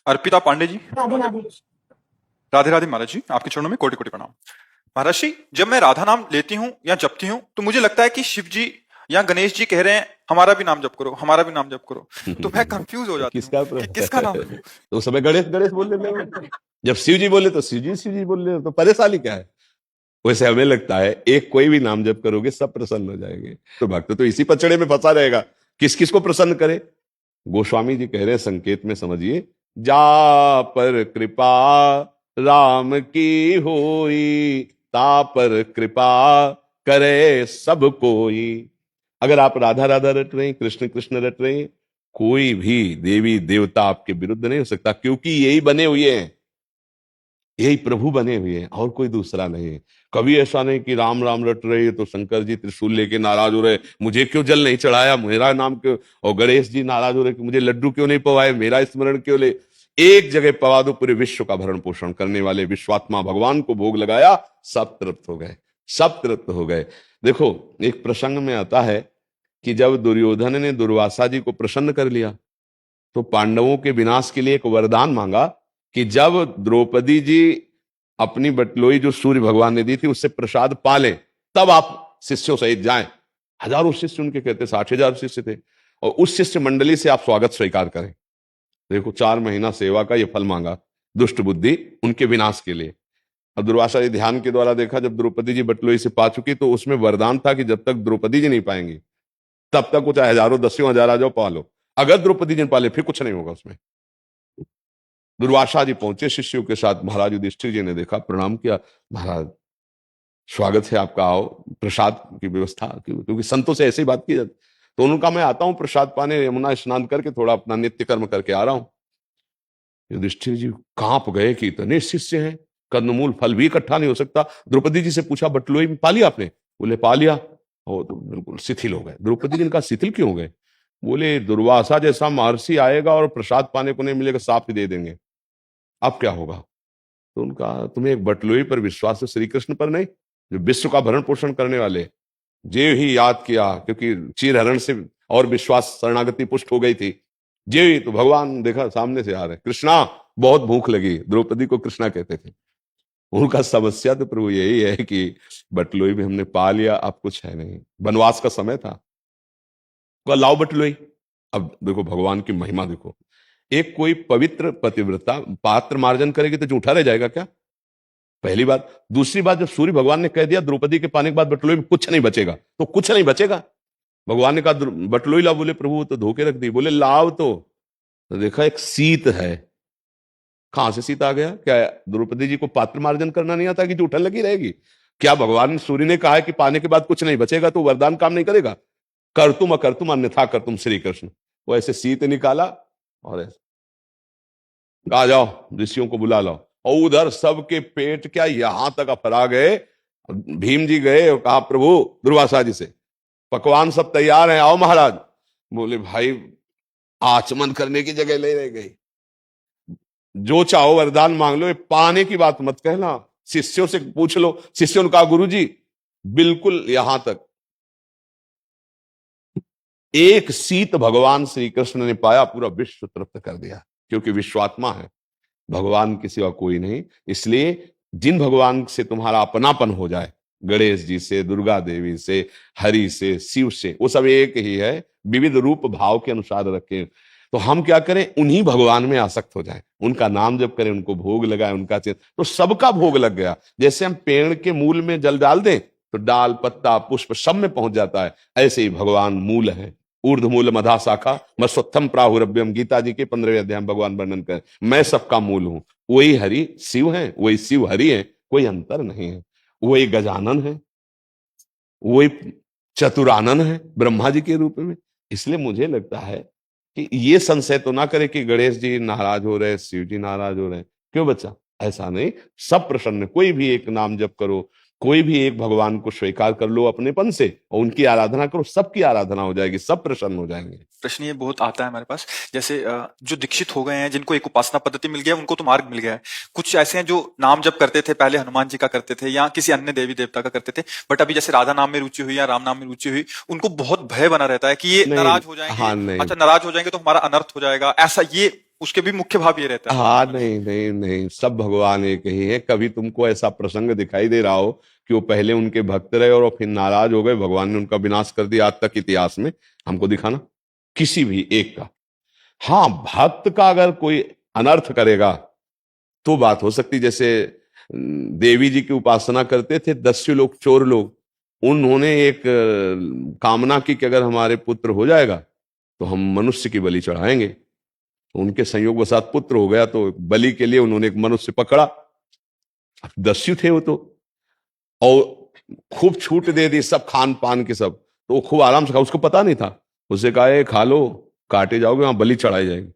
अर्पिता पांडे जी, राधे राधे। राधे राधे महाराज जी, आपके चरणों में कोटि कोटि प्रणाम। महाराज जी, जब मैं राधा नाम लेती हूँ या जपती हूँ तो मुझे लगता है कि शिव जी या गणेश जी कह रहे हैं हमारा भी नाम जप करो, हमारा भी नाम जप करो। तो मैं कंफ्यूज हो जाती किसका हूँ कि किसका नाम लूं। तो उस समय गणेश गणेश बोल लेते हो, जब शिव जी बोले तो शिव जी बोल रहे हो, तो परेशानी क्या है? वैसे हमें लगता है एक कोई भी नाम जप करोगे सब प्रसन्न हो जाएंगे। तो भक्त तो इसी पचड़े में फंसा रहेगा, किस किस को प्रसन्न करे। गोस्वामी जी कह रहे हैं, संकेत में समझिए, जा पर कृपा राम की होई, ता पर कृपा करे सब कोई। अगर आप राधा राधा रट रहे हैं, कृष्ण कृष्ण रट रहे हैं, कोई भी देवी देवता आपके विरुद्ध नहीं हो सकता, क्योंकि यही बने हुए हैं, यही प्रभु बने हुए हैं, और कोई दूसरा नहीं है। कभी ऐसा नहीं कि राम राम रट रहे हैं तो शंकर जी त्रिशूल लेके नाराज हो रहे, मुझे क्यों जल नहीं चढ़ाया, मेरा नाम क्यों, और गणेश जी नाराज हो रहे कि मुझे लड्डू क्यों नहीं पवाए, मेरा स्मरण क्यों ले। एक जगह पवा दो, पूरे विश्व का भरण पोषण करने वाले विश्वात्मा भगवान को भोग लगाया, सब तृप्त हो गए, सब तृप्त हो गए। देखो, एक प्रसंग में आता है कि जब दुर्योधन ने दुर्वासा जी को प्रसन्न कर लिया तो पांडवों के विनाश के लिए एक वरदान मांगा कि जब द्रौपदी जी अपनी बटलोई जो सूर्य भगवान ने दी थी उससे प्रसाद पा लें, तब आप शिष्यों सहित जाएं। हजारों शिष्य उनके कहते, 60,000 शिष्य थे, और उस शिष्य मंडली से आप स्वागत स्वीकार करें। देखो, 4 महीना सेवा का ये फल मांगा, दुष्ट बुद्धि उनके विनाश के लिए। अब दुर्वासा जी ध्यान के द्वारा देखा, जब द्रौपदी जी बटलोई से पा चुकी तो उसमें वरदान था कि जब तक द्रौपदी जी नहीं पाएंगी तब तक, कुछ हजारों 10,000 आ जाओ पा लो, अगर द्रौपदी जी ने पाले फिर कुछ नहीं होगा उसमें। दुर्वासा जी पहुंचे शिष्यों के साथ, महाराज युधिष्ठिर जी ने देखा, प्रणाम किया, महाराज स्वागत है आपका, आओ प्रसाद की व्यवस्था, क्योंकि संतों से ऐसी बात की जाती। तो उन्होंने कहा, मैं आता हूं प्रसाद पाने, यमुना स्नान करके थोड़ा अपना नित्य कर्म करके आ रहा हूं। युधिष्ठिर जी कांप गए कि इतने शिष्य हैं, कंदमूल फल भी इकट्ठा नहीं हो सकता। द्रौपदी जी से पूछा, बटलोई में पा लिया आपने? बोले पा लिया। और तो बिल्कुल शिथिल हो गए। द्रौपदी जी ने कहा, शिथिल क्यों हो गए? बोले, दुर्वासा जैसा महर्षि आएगा और प्रसाद पाने को नहीं मिलेगा, साफ ही दे देंगे, अब क्या होगा? तो उनका, तुम्हें एक बटलोई पर विश्वास है, श्री कृष्ण पर नहीं, जो विश्व का भरण पोषण करने वाले। जे ही याद किया, क्योंकि चीरहरण से और विश्वास शरणागति पुष्ट हो गई थी, जे ही तो भगवान देखा सामने से आ रहे, कृष्णा बहुत भूख लगी, द्रौपदी को कृष्णा कहते थे। उनका समस्या तो प्रभु यही है कि बटलोई भी हमने पा लिया, अब कुछ है नहीं, वनवास का समय था, तो लाओ बटलोई। अब देखो भगवान की महिमा देखो, एक कोई पवित्र पतिव्रता पात्र मार्जन करेगी तो झूठा रह जाएगा क्या? पहली बात। दूसरी बात, जब सूर्य भगवान ने कह दिया द्रौपदी के पाने के बाद बटलोई में कुछ नहीं बचेगा, तो कुछ नहीं बचेगा। भगवान ने कहा बटलोई लाओ, बोले प्रभु तो धोके रख दी, बोले लाओ तो देखा एक सीत है। कहां से सीत आ गया? क्या द्रौपदी जी को पात्र मार्जन करना नहीं आता कि जूठन लगी रहेगी? क्या भगवान सूर्य ने कहा है कि पाने के बाद कुछ नहीं बचेगा तो वरदान काम नहीं करेगा? कर तुम अकर तुम अन्यथा कर तुम श्री कृष्ण। वो ऐसे सीत निकाला और ऐसे आ जाओ ऋषियों को बुला लाओ, और उधर सबके पेट क्या यहां तक अफरा गए। भीम जी गए और कहा, प्रभु दुर्वासा जी से, पकवान सब तैयार हैं, आओ महाराज। बोले, भाई आचमन करने की जगह ले रह गई, जो चाहो वरदान मांग लो, पाने की बात मत कहना, शिष्यों से पूछ लो। शिष्यों ने कहा, गुरु जी बिल्कुल यहां तक। एक सीत भगवान श्री कृष्ण ने पाया, पूरा विश्व तृप्त कर दिया, क्योंकि विश्वात्मा है, भगवान के सिवा कोई नहीं। इसलिए जिन भगवान से तुम्हारा अपनापन हो जाए, गणेश जी से, दुर्गा देवी से, हरि से, शिव से, वो सब एक ही है, विविध रूप भाव के अनुसार रखे। तो हम क्या करें, उन्हीं भगवान में आसक्त हो जाएं, उनका नाम जप करें, उनको भोग लगाएं, उनका तो सबका भोग लग गया। जैसे हम पेड़ के मूल में जल डाल दें तो डाल पत्ता पुष्प सब में पहुंच जाता है, ऐसे ही भगवान मूल है। ऊर्ध्वमूल मधा शाखा मस्वत्थम प्राहुरभ्यम, गीता जी के 15वें अध्याय में भगवान वर्णन कर, मैं सबका मूल हूं। वही हरि शिव है, वही शिव हरि है, कोई अंतर नहीं है। वही गजानन है, वही चतुरानन है ब्रह्मा जी के रूप में। इसलिए मुझे लगता है कि ये संशय तो ना करे कि गणेश जी नाराज हो रहे, शिव जी नाराज हो रहे, क्यों बच्चा? ऐसा नहीं, सब प्रसन्न। कोई भी एक नाम जप करो, कोई भी एक भगवान को स्वीकार कर लो अपनेपन से और उनकी आराधना करो, सबकी आराधना हो जाएगी, सब प्रसन्न हो जाएंगे। प्रश्न ये बहुत आता है हमारे पास, जैसे जो दीक्षित हो गए हैं, जिनको एक उपासना पद्धति मिल गया, उनको तो मार्ग मिल गया है। कुछ ऐसे हैं जो नाम जप करते थे, पहले हनुमान जी का करते थे या किसी अन्य देवी देवता का करते थे, बट अभी जैसे राधा नाम में रुचि हुई या राम नाम में रुचि हुई, उनको बहुत भय बना रहता है कि ये नाराज हो जाएंगे। हाँ, नहीं। अच्छा, नाराज हो जाएंगे तो हमारा अनर्थ हो जाएगा, ऐसा ये उसके भी मुख्य भाव ये रहता है। हाँ, नहीं नहीं नहीं, सब भगवान एक ही है। कभी तुमको ऐसा प्रसंग दिखाई दे रहा हो कि वो पहले उनके भक्त रहे और फिर नाराज हो गए, भगवान ने उनका विनाश कर दिया, आज तक इतिहास में हमको दिखाना किसी भी एक का। हाँ, भक्त का अगर कोई अनर्थ करेगा तो बात हो सकती। जैसे देवी जी की उपासना करते थे दस्यु लोग, चोर लोग, उन्होंने एक कामना की कि अगर हमारे पुत्र हो जाएगा तो हम मनुष्य की बलि चढ़ाएंगे। उनके संयोगवशात पुत्र हो गया तो बलि के लिए उन्होंने एक मनुष्य पकड़ा। दस्यु थे वो तो, और खूब छूट दे दी सब खान पान के सब, तो वो खूब आराम से खा, उसको पता नहीं था। उसे कहा "ए, खा लो, काटे जाओगे, वहां बलि चढ़ाई जाएगी"।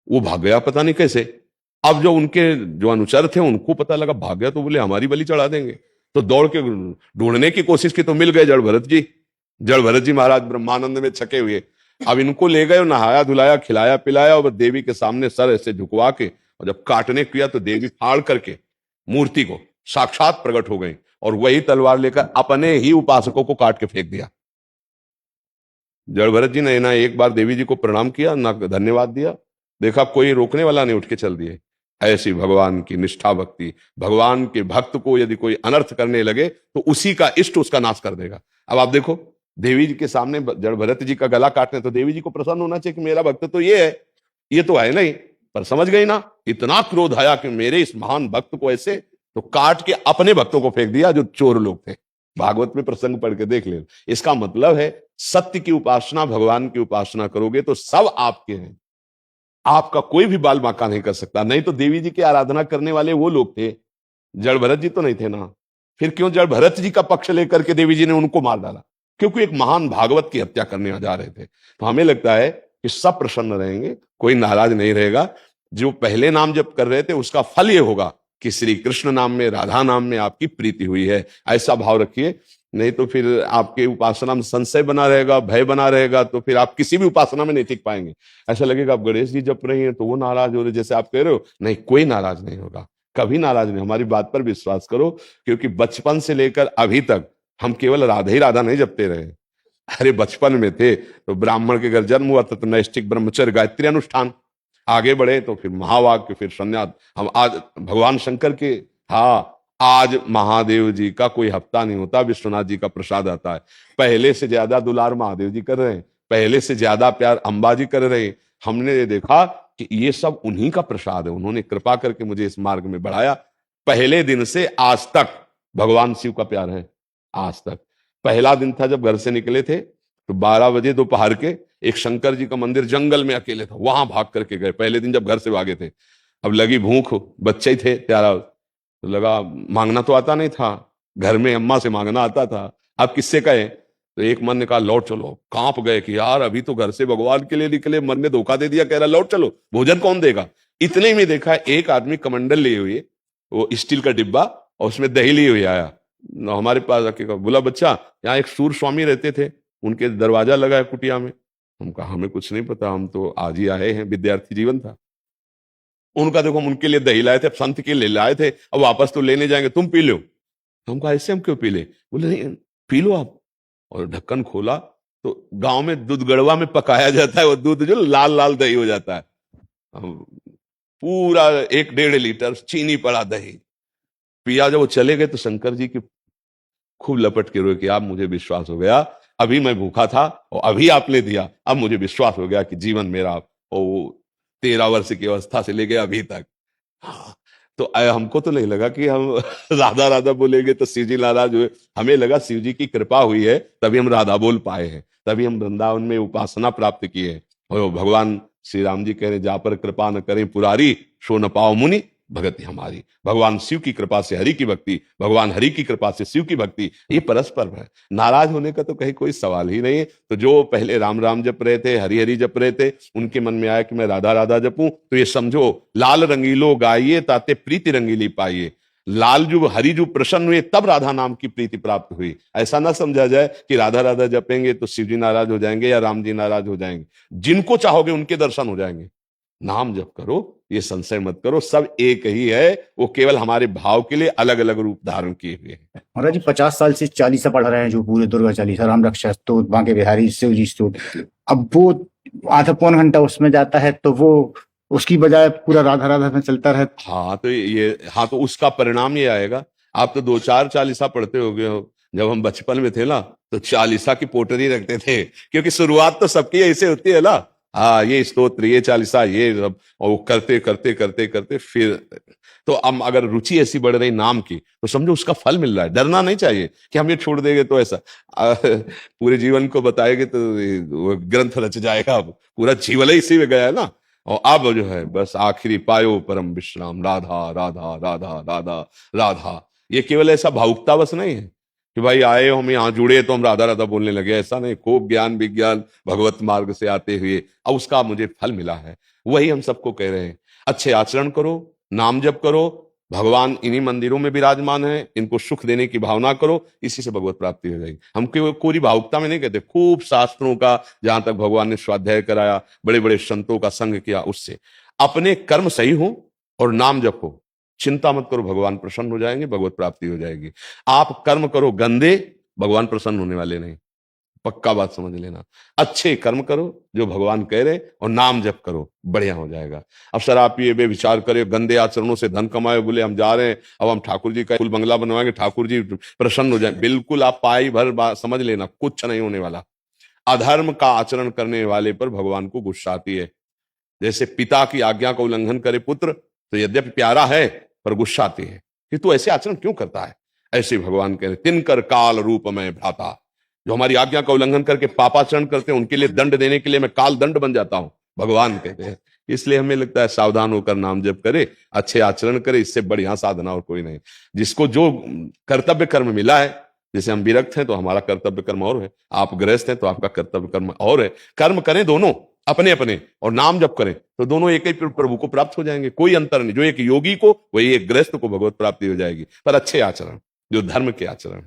वो भाग गया पता नहीं कैसे। अब जो उनके जो अनुचर थे उनको पता लगा, भाग गया, तो बोले हमारी बलि चढ़ा देंगे। तो दौड़ के ढूंढने की कोशिश की तो मिल गए जड़ भरत जी। जड़ भरत जी महाराज ब्रह्मानंद में छके हुए। अब इनको ले गए, नहाया धुलाया, खिलाया पिलाया, और देवी के सामने सर ऐसे झुकवा के, और जब काटने किया तो देवी फाड़ करके मूर्ति को साक्षात प्रकट हो गई, और वही तलवार लेकर अपने ही उपासकों को काट के फेंक दिया। जड़ भरत जी ने ना एक बार देवी जी को प्रणाम किया, ना धन्यवाद दिया। देखा कोई रोकने वाला नहीं, उठ के चल दिए। ऐसी भगवान की निष्ठा भक्ति। भगवान के भक्त को यदि कोई अनर्थ करने लगे तो उसी का इष्ट उसका नाश कर देगा। अब आप देखो, देवी जी के सामने जड़ भरत जी का गला काटने, तो देवी जी को प्रसन्न होना चाहिए कि मेरा भक्त तो ये है, ये तो है नहीं, पर समझ गई ना, इतना क्रोध आया कि मेरे इस महान भक्त को ऐसे, तो काट के अपने भक्तों को फेंक दिया जो चोर लोग थे। भागवत में प्रसंग पढ़ के देख ले। इसका मतलब है सत्य की उपासना, भगवान की उपासना करोगे तो सब आपके हैं, आपका कोई भी बाल बांका नहीं कर सकता। नहीं तो देवी जी की आराधना करने वाले वो लोग थे, जड़ भरत जी तो नहीं थे ना। फिर क्यों जड़ भरत जी का पक्ष लेकर के देवी जी ने उनको मार डाला? क्योंकि एक महान भागवत की हत्या करने जा रहे थे। तो हमें लगता है कि सब प्रसन्न रहेंगे, कोई नाराज नहीं रहेगा। जो पहले नाम जप कर रहे थे उसका फल ये होगा कि श्री कृष्ण नाम में, राधा नाम में आपकी प्रीति हुई है, ऐसा भाव रखिए। नहीं तो फिर आपके उपासना में संशय बना रहेगा, भय बना रहेगा, तो फिर आप किसी भी उपासना में नहीं टिक पाएंगे। ऐसा लगेगा आप गणेश जी जप रही हैं तो वो नाराज हो रहे, जैसे आप कह रहे हो। नहीं, कोई नाराज नहीं होगा, कभी नाराज नहीं। हमारी बात पर विश्वास करो, क्योंकि बचपन से लेकर अभी तक हम केवल राधा ही राधा नहीं जपते रहे। अरे बचपन में थे तो ब्राह्मण के घर जन्म हुआ था तो नैष्ठिक ब्रह्मचर्य गायत्री अनुष्ठान, आगे बढ़े तो फिर महावाक्य, फिर संन्यास। हम आज भगवान शंकर के, हाँ, आज महादेव जी का कोई हफ्ता नहीं होता, विश्वनाथ जी का प्रसाद आता है। पहले से ज्यादा दुलार महादेव जी कर रहे हैं, पहले से ज्यादा प्यार अंबा जी कर रहे हैं। हमने देखा कि ये सब उन्हीं का प्रसाद है, उन्होंने कृपा करके मुझे इस मार्ग में बढ़ाया। पहले दिन से आज तक भगवान शिव का प्यार है, आज तक। पहला दिन था जब घर से निकले थे तो 12 बजे दोपहर के, एक शंकर जी का मंदिर जंगल में अकेले था, वहां भाग करके गए पहले दिन जब घर से भागे थे। अब लगी भूख, बच्चे ही थे प्यारा, तो लगा मांगना तो आता नहीं था, घर में अम्मा से मांगना आता था, अब किससे कहें? तो एक मन ने कहा लौट चलो। कांप गए कि यार अभी तो घर से भगवान के लिए निकले, मन ने धोखा दे दिया, कह रहा लौट चलो, भोजन कौन देगा? इतने में देखा एक आदमी कमंडल लिए हुए, वो स्टील का डिब्बा, और उसमें दही लिए हुए आया हमारे पास आके, बोला बच्चा यहाँ एक सूर स्वामी रहते थे, उनके दरवाजा लगा है कुटिया में। हम कहा हमें कुछ नहीं पता, हम तो आज ही आए हैं, विद्यार्थी जीवन था। उनका देखो, हम उनके लिए दही लाए थे, संत के लिए लाए थे, अब वापस तो लेने जाएंगे, तुम पी लो। हम कहा ऐसे हम क्यों पी ले? बोले नहीं पी लो आप। और ढक्कन खोला तो गांव में दूध गड़वा में पकाया जाता है, वो दूध जो लाल लाल दही हो जाता है, पूरा 1-1.5 लीटर चीनी पड़ा दही पिया। जब वो चले गए तो शंकर जी की खूब लपट के रोए कि आप, मुझे विश्वास हो गया, अभी मैं भूखा था और अभी आपने दिया, अब मुझे विश्वास हो गया कि जीवन मेरा, और 13 वर्ष की अवस्था से लेके अभी तक। हाँ, तो हमको तो नहीं लगा कि हम राधा राधा बोलेंगे तो शिव जी नाराज हुए। हमें लगा शिव जी की कृपा हुई है तभी हम राधा बोल पाए हैं, तभी हम वृंदावन में उपासना प्राप्त किए हैं। और भगवान श्री राम जी कह रहे जा पर कृपा न करें पुरारी, सो न पाओ मुनि भगति हमारी। भगवान शिव की कृपा से हरि की भक्ति, भगवान हरि की कृपा से शिव की भक्ति, ये परस्पर है। नाराज होने का तो कहीं कोई सवाल ही नहीं है। तो जो पहले राम राम जप रहे थे, हरि हरि जप रहे थे, उनके मन में आया कि मैं राधा राधा जपूं, तो ये समझो लाल रंगीलो गाइए ताते प्रीति रंगीली पाइए। लाल जो हरि जो प्रसन्न हुए तब राधा नाम की प्रीति प्राप्त हुई। ऐसा ना समझा जाए कि राधा राधा जपेंगे तो शिव जी नाराज हो जाएंगे या राम जी नाराज हो जाएंगे। जिनको चाहोगे उनके दर्शन हो जाएंगे। नाम जप करो, ये संशय मत करो, सब एक ही है, वो केवल हमारे भाव के लिए अलग अलग रूप धारण किए हुए हैं। महाराज जी 50 साल से चालीसा पढ़ रहे हैं, जो पूरे दुर्गा चालीसा, राम रक्षा स्तोत्र, बांके बिहारी, शिव जी स्तोत्र, अब वो आधा पौन घंटा उसमें जाता है तो वो उसकी बजाय पूरा राधा राधा में चलता रहे। हाँ तो उसका परिणाम ये आएगा। आप तो 2-4 चालीसा पढ़ते हो गए हो। जब हम बचपन में थे ना तो चालीसा की पोटरी रखते थे, क्योंकि शुरुआत तो सबकी ऐसे होती है ना। हाँ, ये स्तोत्र, ये चालीसा, ये सब, और वो करते करते करते करते फिर तो अब अगर रुचि ऐसी बढ़ रही नाम की, तो समझो उसका फल मिल रहा है। डरना नहीं चाहिए कि हम ये छोड़ देंगे तो ऐसा पूरे जीवन को बताएंगे तो वो ग्रंथ रच जाएगा। अब पूरा जीवन ही इसी में गया है ना। और अब जो है बस आखिरी पायो परम विश्राम, राधा राधा राधा राधा राधा। ये केवल ऐसा भावुकता बस नहीं है कि भाई आए हम यहाँ जुड़े तो हम राधा राधा बोलने लगे, ऐसा नहीं। खूब ज्ञान विज्ञान भगवत मार्ग से आते हुए अब उसका मुझे फल मिला है। वही हम सबको कह रहे हैं, अच्छे आचरण करो, नाम जप करो, भगवान इन्हीं मंदिरों में विराजमान है, इनको सुख देने की भावना करो, इसी से भगवत प्राप्ति हो जाएगी। हम कोई भावुकता में नहीं कहते, खूब शास्त्रों का जहां तक भगवान ने स्वाध्याय कराया, बड़े बड़े संतों का संग किया, उससे अपने कर्म सही हो और नाम जप हो, चिंता मत करो, भगवान प्रसन्न हो जाएंगे, भगवत प्राप्ति हो जाएगी। आप कर्म करो गंदे, भगवान प्रसन्न होने वाले नहीं, पक्का बात समझ लेना। अच्छे कर्म करो जो भगवान कह रहे, और नाम जप करो, बढ़िया हो जाएगा। अब सर आप ये विचार करे गंदे आचरणों से धन कमाए, बोले हम जा रहे हैं अब हम ठाकुर जी का फुल बंगला बनवाएंगे, ठाकुर जी प्रसन्न हो जाए, बिल्कुल आप पाई भर बात समझ लेना, कुछ नहीं होने वाला। अधर्म का आचरण करने वाले पर भगवान को गुस्सा आती है। जैसे पिता की आज्ञा का उल्लंघन करे पुत्र, तो यद्यपि प्यारा है पर गुस्सा आती है कि तू ऐसे आचरण क्यों करता है। ऐसे भगवान कह रहे, तिनकर काल रूप में भ्राता, जो हमारी आज्ञा का उल्लंघन करके पापाचरण करते हैं उनके लिए दंड देने के लिए मैं काल दंड बन जाता हूं, भगवान कहते हैं। इसलिए हमें लगता है सावधान होकर नाम जप करे, अच्छे आचरण करे, इससे बढ़िया साधना और कोई नहीं। जिसको जो कर्तव्य कर्म मिला है, जैसे हम विरक्त हैं तो हमारा कर्तव्य कर्म और है, आप गृहस्थ हैं तो आपका कर्तव्य कर्म और है। कर्म करें दोनों अपने अपने, और नाम जप करें तो दोनों एक ही प्रभु को प्राप्त हो जाएंगे, कोई अंतर नहीं। जो एक योगी को वही एक गृहस्थ को भगवत प्राप्ति हो जाएगी, पर अच्छे आचरण, जो धर्म के आचरण।